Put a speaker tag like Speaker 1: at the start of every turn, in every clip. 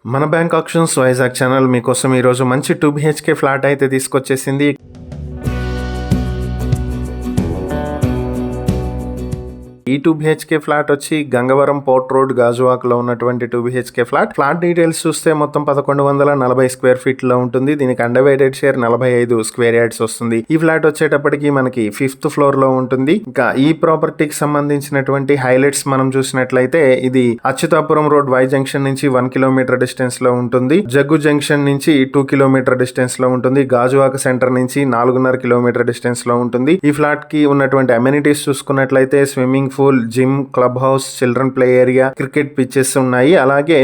Speaker 1: మన bank options Vizag channel మీకోసం ఈరోజు మంచి 2 BHK ఫ్లాట్ అయితే తీసుకొచ్చేసింది. ఈ 2 BHK ఫ్లాట్ వచ్చి గంగవరం పోర్ట్ రోడ్ గాజువాక్ లో ఉన్నటువంటి 2 BHK ఫ్లాట్ డీటెయిల్స్ చూస్తే మొత్తం 1140 స్క్వేర్ ఫీట్ లో ఉంటుంది. దీనికి అండర్వైటెడ్ షేర్ 45 స్క్వేర్ యార్డ్స్ వస్తుంది. ఈ ఫ్లాట్ వచ్చేటప్పటికి మనకి 5th ఫ్లోర్ లో ఉంటుంది. ఇంకా ఈ ప్రాపర్టీకి సంబంధించినటువంటి హైలైట్స్ మనం చూసినట్లయితే ఇది అచ్యుతాపురం రోడ్ వై జంక్షన్ నుంచి 1 కిలోమీటర్ డిస్టెన్స్ లో ఉంటుంది. జగ్గు జంక్షన్ నుంచి 2 కిలోమీటర్ డిస్టెన్స్ లో ఉంటుంది. గాజువాక సెంటర్ నుంచి 4.5 కిలోమీటర్ డిస్టెన్స్ లో ఉంటుంది. ఈ ఫ్లాట్ కి ఉన్నటువంటి అమ్యూనిటీస్ చూసుకున్నట్లయితే swimming pool, gym, club house, children play area, cricket pitches ఉన్నాయి. అలాగే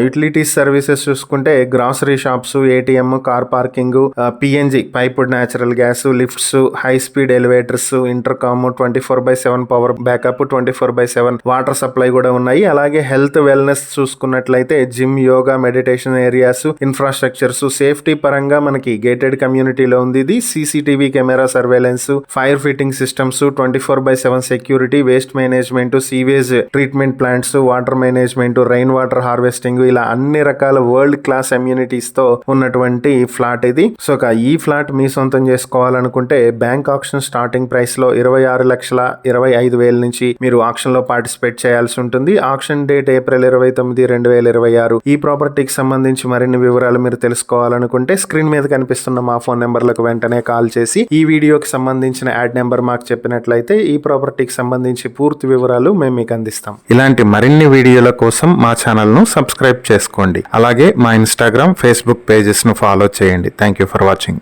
Speaker 1: యుటిలిటీస్ సర్వీసెస్ చూసుకుంటే grocery shops, ATM, car parking, PNG piped natural gas, lifts, high speed elevators, intercom, 24/7 power backup, 24/7 water supply కూడా ఉన్నాయి. అలాగే health wellness చూసుకున్నట్లయితే gym, yoga, meditation areas, infrastructures, safety పరంగా మనకి gated కమ్యూనిటీలో ఉంది. ఇది CCTV camera surveillance, fire fitting systems, 24/7 security, waste management, sewage treatment plants, water management, rain water harvesting, ఇలా అన్ని రకాల వరల్డ్ క్లాస్ అమ్యూనిటీస్ తో ఉన్నటువంటి ఫ్లాట్ ఇది. సో ఈ ఫ్లాట్ మీ సొంతం చేసుకోవాలనుకుంటే బ్యాంక్ ఆప్షన్ స్టార్టింగ్ ప్రైస్ లో 26,25,000 నుంచి మీరు ఆప్షన్ లో పార్టిసిపేట్ చేయాల్సి ఉంటుంది. Option date April 29, 2026. ఈ ప్రాపర్టీకి సంబంధించి మరిన్ని వివరాలు మీరు తెలుసుకోవాలనుకుంటే స్క్రీన్ మీద కనిపిస్తున్న మా ఫోన్ నెంబర్లకు వెంటనే కాల్ చేసి ఈ వీడియోకి సంబంధించిన యాడ్ నెంబర్ మాకు చెప్పినట్లయితే ఈ ప్రాపర్టీకి సంబంధించి పూర్తి వివరాలు మేము మీకు అందిస్తాం. ఇలాంటి మరిన్ని వీడియోల కోసం మా ఛానల్ ను సబ్స్క్రైబ్ చేసుకోండి. అలాగే మా ఇన్స్టాగ్రామ్, ఫేస్బుక్ పేజెస్ ను ఫాలో చేయండి. Thank you for watching.